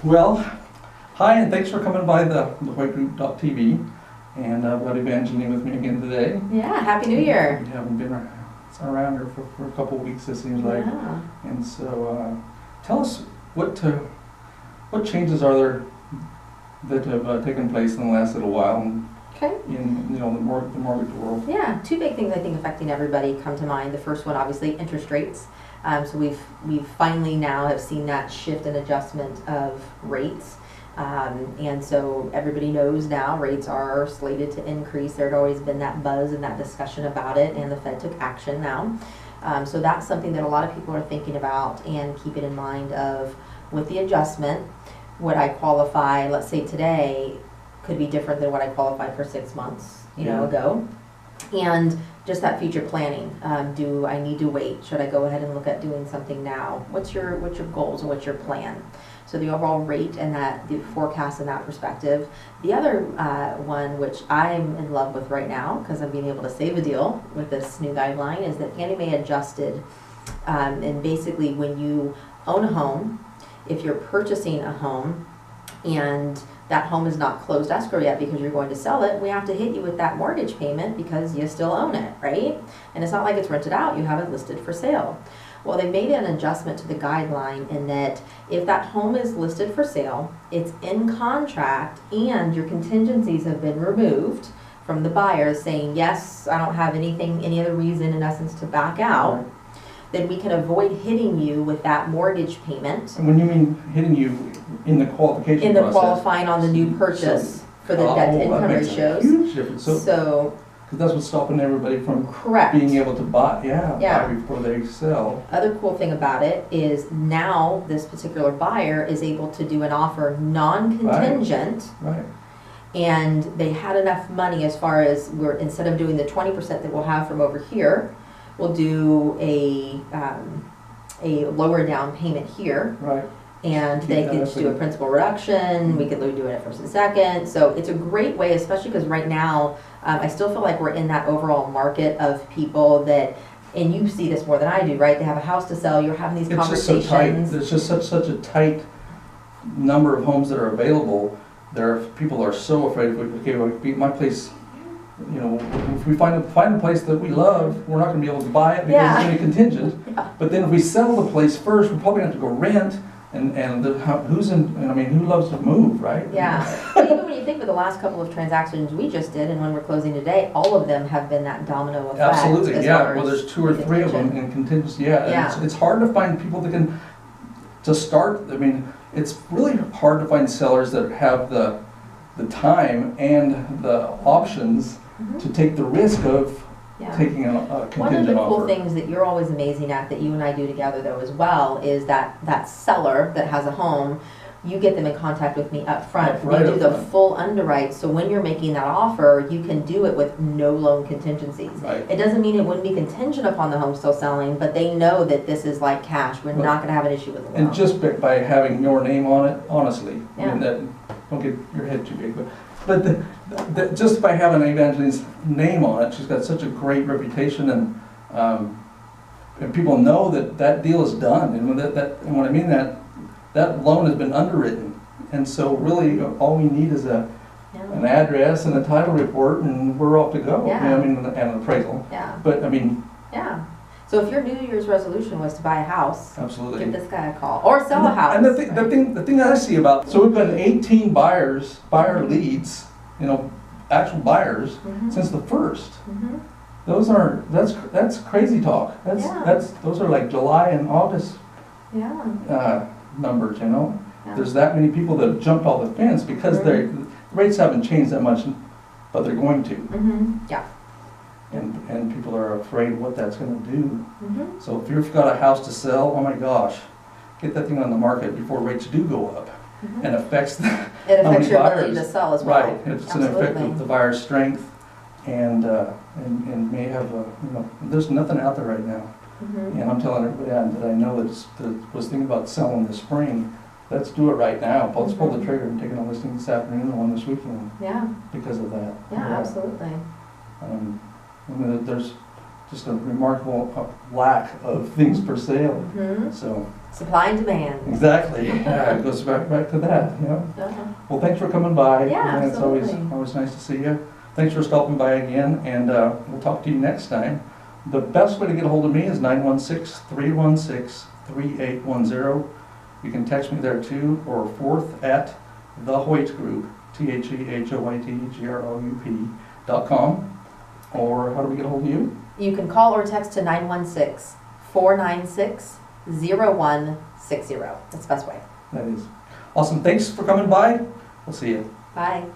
Well, hi, and thanks for coming by the Hoyt.tv. And I've got Evangeline with me again today. Yeah, Happy New Year. We haven't been around here for a couple of weeks, it seems like. Yeah. And so, tell us what changes are there that have taken place in the last little while Okay. in the mortgage world. Yeah, two big things I think affecting everybody come to mind. The first one, obviously, interest rates. So we've finally now have seen that shift and adjustment of rates. And so everybody knows now rates are slated to increase. There had always been that buzz and that discussion about it, and the Fed took action now. So that's something that a lot of people are thinking about and keeping in mind of with the adjustment. What I qualify, let's say today, could be different than what I qualified for 6 months ago. And just that future planning. Do I need to wait? Should I go ahead and look at doing something now? What's your goals and what's your plan? So the overall rate and the forecast in that perspective. The other one, which I'm in love with right now, because I'm being able to save a deal with this new guideline, is that Fannie Mae adjusted, and basically when you own a home, if you're purchasing a home and that home is not closed escrow yet because you're going to sell it, we have to hit you with that mortgage payment because you still own it, right? And it's not like it's rented out, you have it listed for sale. Well, they made an adjustment to the guideline in that if that home is listed for sale, it's in contract, and your contingencies have been removed from the buyer saying, yes, I don't have any other reason in essence to back out, then we can avoid hitting you with that mortgage payment. And when you mean hitting you in the qualification in the process, qualifying on the new purchase for the debt to income ratios. Huge difference. So because that's what's stopping everybody from correct. being able to buy before they sell. Other cool thing about it is now this particular buyer is able to do an offer non-contingent. Right. And they had enough money as far as instead of doing the 20% that we'll have from over here, we'll do a lower down payment here. Right. And they could do a principal reduction. We could do it at first and second. So it's a great way, especially because right now, I still feel like we're in that overall market of people that, and you see this more than I do, right? They have a house to sell. You're having these conversations. Just so tight. There's just such a tight number of homes that are available. People are so afraid. My place. If we find a place that we love, we're not going to be able to buy it because it's going to be contingent. Yeah. But then if we sell the place first, we're probably going to have to go rent. And who loves to move, right? Yeah. But even when you think of the last couple of transactions we just did, and when we're closing today, all of them have been that domino effect. Absolutely, yeah. Well, there's 2 or 3 of them in contingency. Yeah. It's hard to find people that to start. I mean, it's really hard to find sellers that have the time and the options to take the risk of taking a contingent offer. One of the cool things that you're always amazing at that you and I do together though as well is that seller that has a home, you get them in contact with me up front. We do the full underwrite, so when you're making that offer, you can do it with no loan contingencies. Right. It doesn't mean it wouldn't be contingent upon the home still selling, but they know that this is like cash. We're not going to have an issue with the loan. And just by having your name on it, honestly, yeah. I mean, don't get your head too big, but just by having Evangeline's name on it, she's got such a great reputation, and people know that deal is done. And when I mean that loan has been underwritten, and so really all we need is an address and a title report, and we're off to go. Yeah. And an appraisal. Yeah. But I mean. Yeah. So if your New Year's resolution was to buy a house, absolutely, give this guy a call or sell a house. And the thing that I see about, so we've got 18 buyer leads, actual buyers since the first. That's crazy talk. Those are like July and August numbers. Yeah. There's that many people that have jumped off the fence because the rates haven't changed that much, but they're going to. Yeah. And people are afraid what that's going to do. So if you've got a house to sell, oh my gosh, get that thing on the market before rates do go up. And affects your ability to sell as well. Right, it's an effect of the buyer's strength, and may have there's nothing out there right now. And I'm telling everybody that I know that was thinking about selling this spring. Let's do it right now. Let's pull the trigger and take it on listing this afternoon and one this weekend. Yeah. Because of that. Yeah, absolutely. There's just a remarkable lack of things for sale. So Supply and demand. Exactly. Yeah, it goes back to that, you know. Well, thanks for coming by. Yeah, and absolutely. It's always nice to see you. Thanks for stopping by again, and we'll talk to you next time. The best way to get a hold of me is 916-316-3810. You can text me there too, or fourth at the Hoyt Group, TheHoytGroup.com. Or how do we get a hold of you? You can call or text to 916-496-0160. That's the best way. That is awesome. Thanks for coming by. We'll see you. Bye.